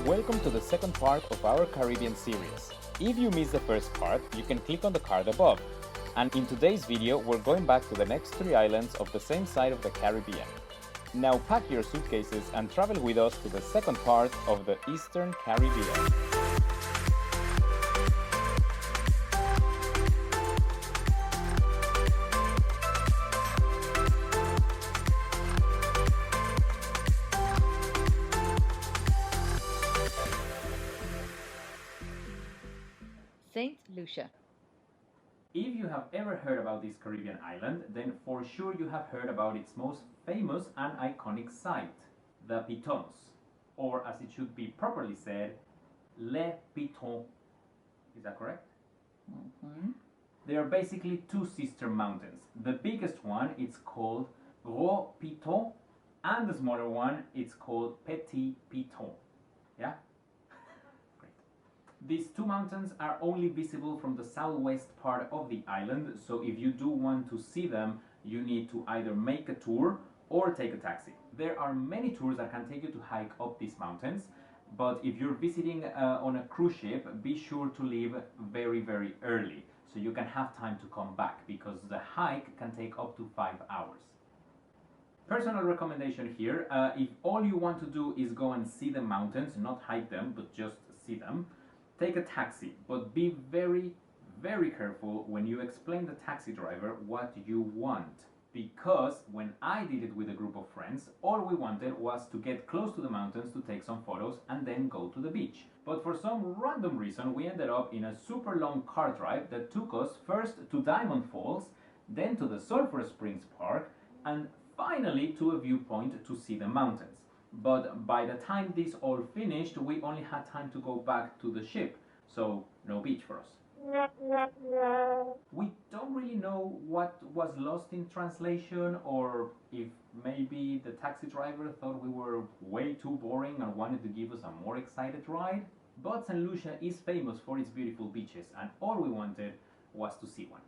Welcome to the second part of our Caribbean series. If you missed the first part, you can click on the card above. And in today's video, we're going back to the next 3 islands of the same side of the Caribbean. Now pack your suitcases and travel with us to the second part of the Eastern Caribbean. Saint Lucia. If you have ever heard about this Caribbean island, then for sure you have heard about its most famous and iconic site, the Pitons, or as it should be properly said, Les Pitons. Is that correct? Mm-hmm. They are basically 2 sister mountains. The biggest one is called Gros Piton, and the smaller one it's called Petit Piton. Yeah? Great. These 2 mountains are only visible from the southwest part of the island, so if you do want to see them, you need to either make a tour or take a taxi. There are many tours that can take you to hike up these mountains, but if you're visiting on a cruise ship, be sure to leave very, very early so you can have time to come back, because the hike can take up to 5 hours. Personal recommendation here, if all you want to do is go and see the mountains, not hike them, but just see them, take a taxi, but be very, very careful when you explain the taxi driver what you want. Because when I did it with a group of friends, all we wanted was to get close to the mountains to take some photos and then go to the beach. But for some random reason, we ended up in a super long car drive that took us first to Diamond Falls, then to the Sulphur Springs Park, and finally to a viewpoint to see the mountains. But by the time this all finished, we only had time to go back to the ship, so no beach for us. We don't really know what was lost in translation, or if maybe the taxi driver thought we were way too boring and wanted to give us a more excited ride. But St. Lucia is famous for its beautiful beaches, and all we wanted was to see one.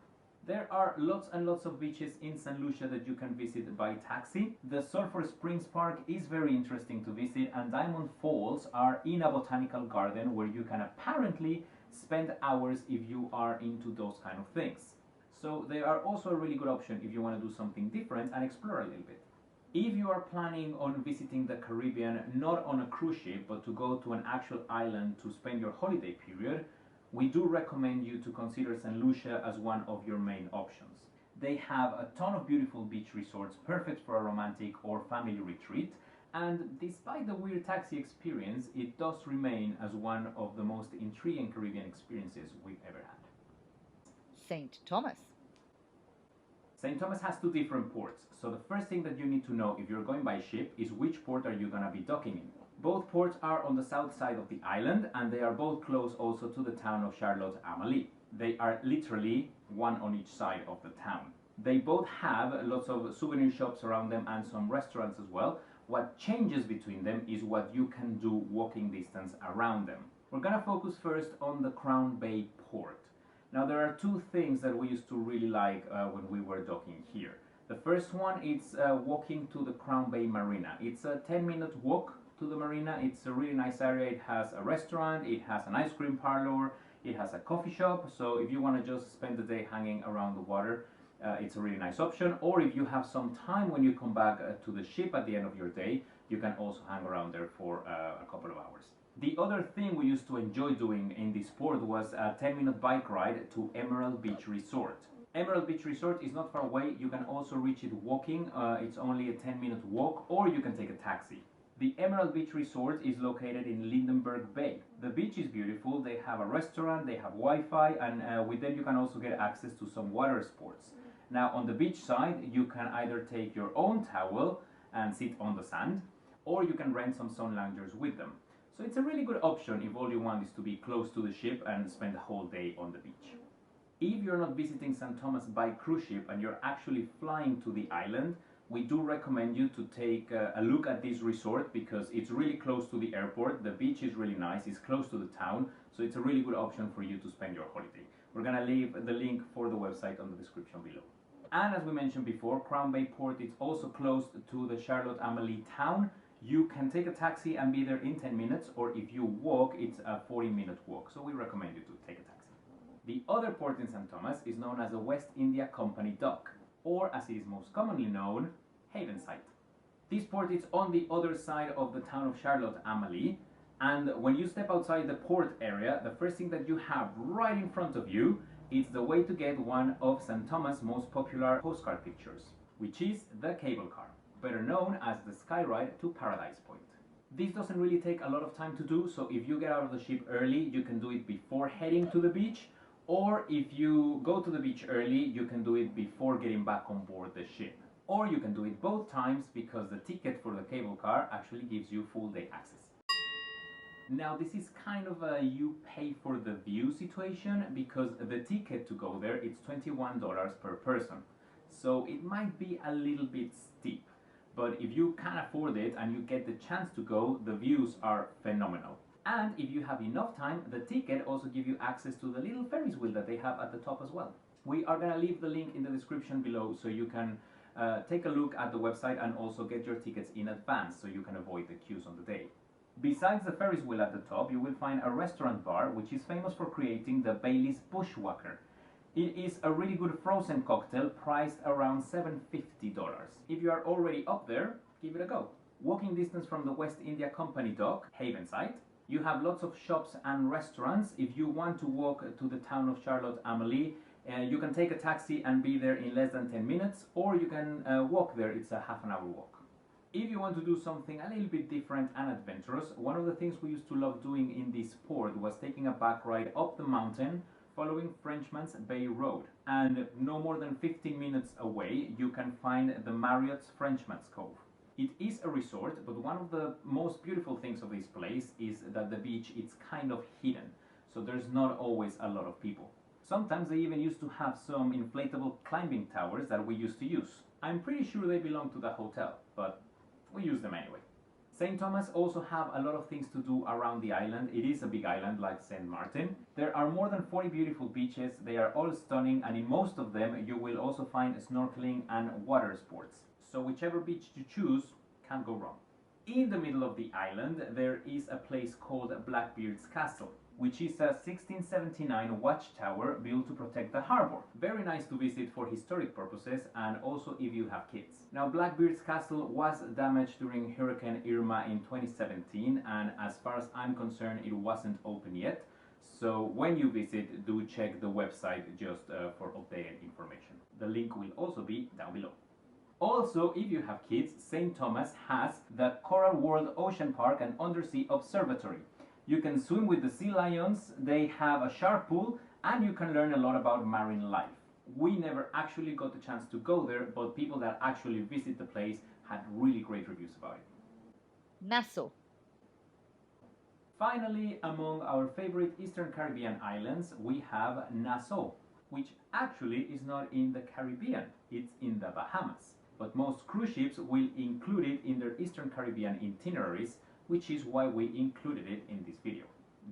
There are lots and lots of beaches in St. Lucia that you can visit by taxi. The Sulphur Springs Park is very interesting to visit, and Diamond Falls are in a botanical garden where you can apparently spend hours if you are into those kind of things. So they are also a really good option if you want to do something different and explore a little bit. If you are planning on visiting the Caribbean not on a cruise ship but to go to an actual island to spend your holiday period, we do recommend you to consider St. Lucia as one of your main options. They have a ton of beautiful beach resorts perfect for a romantic or family retreat, and despite the weird taxi experience, it does remain as one of the most intriguing Caribbean experiences we've ever had. Saint Thomas. St. Thomas has 2 different ports, so the first thing that you need to know if you're going by ship is which port are you going to be docking in. Both ports are on the south side of the island, and they are both close also to the town of Charlotte-Amalie. They are literally one on each side of the town. They both have lots of souvenir shops around them and some restaurants as well. What changes between them is what you can do walking distance around them. We're gonna focus first on the Crown Bay port. Now there are 2 things that we used to really like when we were docking here. The first one is walking to the Crown Bay Marina. It's a 10-minute walk to the marina. It's a really nice area. It has a restaurant, it has an ice cream parlor, it has a coffee shop. So if you want to just spend the day hanging around the water, it's a really nice option. Or if you have some time when you come back to the ship at the end of your day, you can also hang around there for a couple of hours. The other thing we used to enjoy doing in this port was a 10-minute bike ride to Emerald Beach Resort. Emerald Beach Resort is not far away. You can also reach it walking. It's only a 10-minute walk, or you can take a taxi. The Emerald Beach Resort is located in Lindenberg Bay. The beach is beautiful. They have a restaurant, they have Wi-Fi, and with them you can also get access to some water sports. Now on the beach side, you can either take your own towel and sit on the sand, or you can rent some sun loungers with them. So it's a really good option if all you want is to be close to the ship and spend the whole day on the beach. If you're not visiting St. Thomas by cruise ship and you're actually flying to the island, we do recommend you to take a look at this resort, because it's really close to the airport. The beach is really nice, it's close to the town, so it's a really good option for you to spend your holiday. We're gonna leave the link for the website on the description below. And as we mentioned before, Crown Bay Port is also close to the Charlotte-Amalie town. You can take a taxi and be there in 10 minutes, or if you walk, it's a 40-minute walk, so we recommend you to take a taxi. The other port in St. Thomas is known as the West India Company Dock, or as it is most commonly known, Havenside. This port is on the other side of the town of Charlotte-Amalie, and when you step outside the port area, the first thing that you have right in front of you is the way to get one of St. Thomas' most popular postcard pictures, which is the cable car, better known as the Sky Ride to Paradise Point. This doesn't really take a lot of time to do, so if you get out of the ship early, you can do it before heading to the beach, or if you go to the beach early, you can do it before getting back on board the ship. Or you can do it both times because the ticket for the cable car actually gives you full day access. Now this is kind of a you pay for the view situation because the ticket to go there it's $21 per person. So it might be a little bit steep, but if you can afford it and you get the chance to go, the views are phenomenal. And if you have enough time, the ticket also gives you access to the little Ferris wheel that they have at the top as well. We are going to leave the link in the description below so you can take a look at the website and also get your tickets in advance so you can avoid the queues on the day. Besides the Ferris wheel at the top, you will find a restaurant bar which is famous for creating the Bailey's Bushwhacker. It is a really good frozen cocktail priced around $7.50. If you are already up there, give it a go. Walking distance from the West India Company Dock, Havenside. You have lots of shops and restaurants. If you want to walk to the town of Charlotte-Amalie, you can take a taxi and be there in less than 10 minutes, or you can walk there, it's a half-an-hour walk. If you want to do something a little bit different and adventurous, one of the things we used to love doing in this port was taking a back ride up the mountain following Frenchman's Bay Road. And no more than 15 minutes away, you can find the Marriott's Frenchman's Cove. It is a resort, but one of the most beautiful things of this place is that the beach is kind of hidden, so there's not always a lot of people. Sometimes they even used to have some inflatable climbing towers that we used to use. I'm pretty sure they belong to the hotel, but we use them anyway. St. Thomas also have a lot of things to do around the island. It is a big island like St. Martin. There are more than 40 beautiful beaches. They are all stunning, and in most of them you will also find snorkeling and water sports. So whichever beach you choose, can't go wrong. In the middle of the island there is a place called Blackbeard's Castle, which is a 1679 watchtower built to protect the harbor. Very nice to visit for historic purposes and also if you have kids. Now Blackbeard's Castle was damaged during Hurricane Irma in 2017, and as far as I'm concerned it wasn't open yet. So when you visit, do check the website just for updated information. The link will also be down below. Also, if you have kids, St. Thomas has the Coral World Ocean Park and Undersea Observatory. You can swim with the sea lions, they have a shark pool, and you can learn a lot about marine life. We never actually got the chance to go there, but people that actually visit the place had really great reviews about it. Nassau. Finally, among our favorite Eastern Caribbean islands, we have Nassau, which actually is not in the Caribbean, it's in the Bahamas. But most cruise ships will include it in their Eastern Caribbean itineraries, which is why we included it in this video.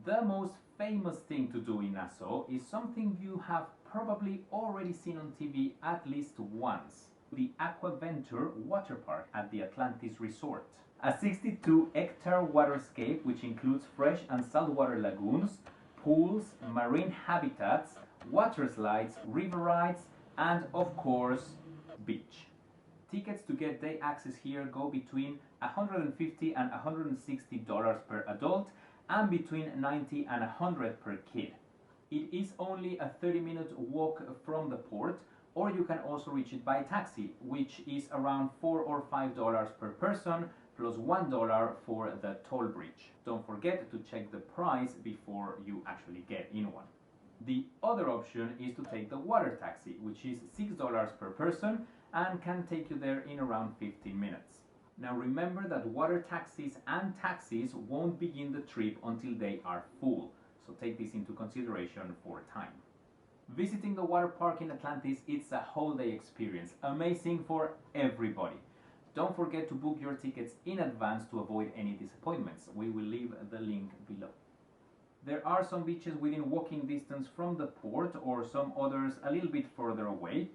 The most famous thing to do in Nassau is something you have probably already seen on TV at least once. The Aquaventure water park at the Atlantis Resort. A 62-hectare waterscape which includes fresh and saltwater lagoons, pools, marine habitats, water slides, river rides, and of course, beach. Tickets to get day access here go between $150 and $160 per adult and between $90 and $100 per kid. It is only a 30-minute walk from the port, or you can also reach it by taxi, which is around $4 or $5 per person plus $1 for the toll bridge. Don't forget to check the price before you actually get in one. The other option is to take the water taxi, which is $6 per person and can take you there in around 15 minutes. Now remember that water taxis and taxis won't begin the trip until they are full, so take this into consideration for time. Visiting the water park in Atlantis, it's a whole day experience, amazing for everybody. Don't forget to book your tickets in advance to avoid any disappointments. We will leave the link below. There are some beaches within walking distance from the port, or some others a little bit further away.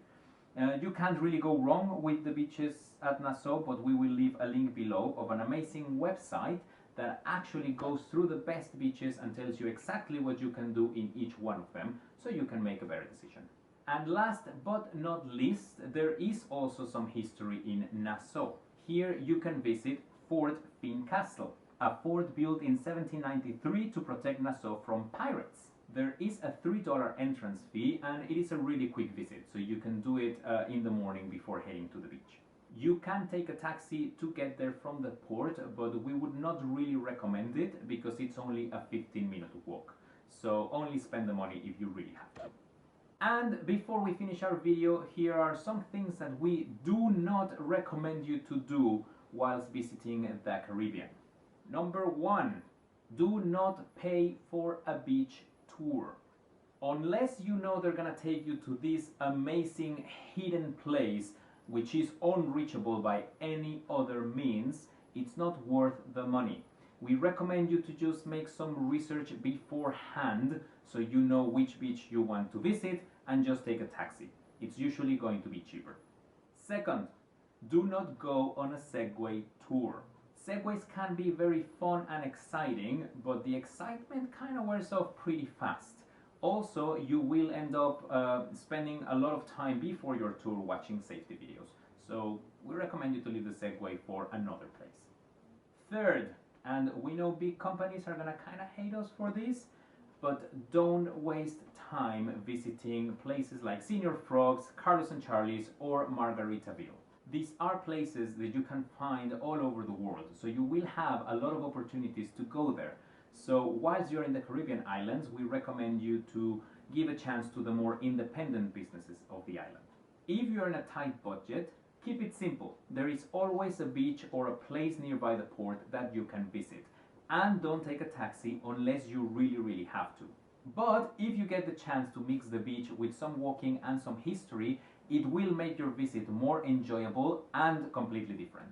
You can't really go wrong with the beaches at Nassau, but we will leave a link below of an amazing website that actually goes through the best beaches and tells you exactly what you can do in each one of them, so you can make a better decision. And last but not least, there is also some history in Nassau. Here you can visit Fort Finn Castle, a fort built in 1793 to protect Nassau from pirates. There is a $3 entrance fee, and it is a really quick visit, so you can do it in the morning before heading to the beach. You can take a taxi to get there from the port, but we would not really recommend it because it's only a 15-minute walk. So only spend the money if you really have to. And before we finish our video, here are some things that we do not recommend you to do whilst visiting the Caribbean. Number 1, do not pay for a beach tour. Unless you know they're gonna take you to this amazing hidden place which is unreachable by any other means, it's not worth the money. We recommend you to just make some research beforehand so you know which beach you want to visit and just take a taxi. It's usually going to be cheaper. Second, do not go on a Segway tour. Segways can be very fun and exciting, but the excitement kind of wears off pretty fast. Also, you will end up spending a lot of time before your tour watching safety videos. So we recommend you to leave the Segway for another place. Third, and we know big companies are gonna kind of hate us for this, but don't waste time visiting places like Senior Frogs, Carlos and Charlie's, or Margaritaville. These are places that you can find all over the world, so you will have a lot of opportunities to go there. So whilst you're in the Caribbean islands, we recommend you to give a chance to the more independent businesses of the island. If you're in a tight budget, keep it simple. There is always a beach or a place nearby the port that you can visit. And don't take a taxi unless you really have to. But if you get the chance to mix the beach with some walking and some history, it will make your visit more enjoyable and completely different.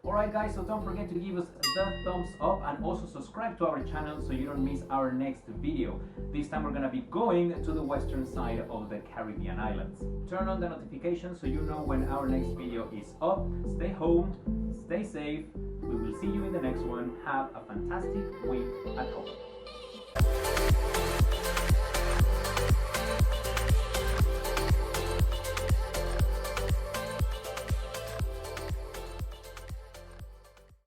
Alright guys, so don't forget to give us the thumbs up and also subscribe to our channel so you don't miss our next video. This time we're gonna be going to the western side of the Caribbean islands. Turn on the notifications so you know when our next video is up. Stay home, stay safe. We will see you in the next one. Have a fantastic week at home.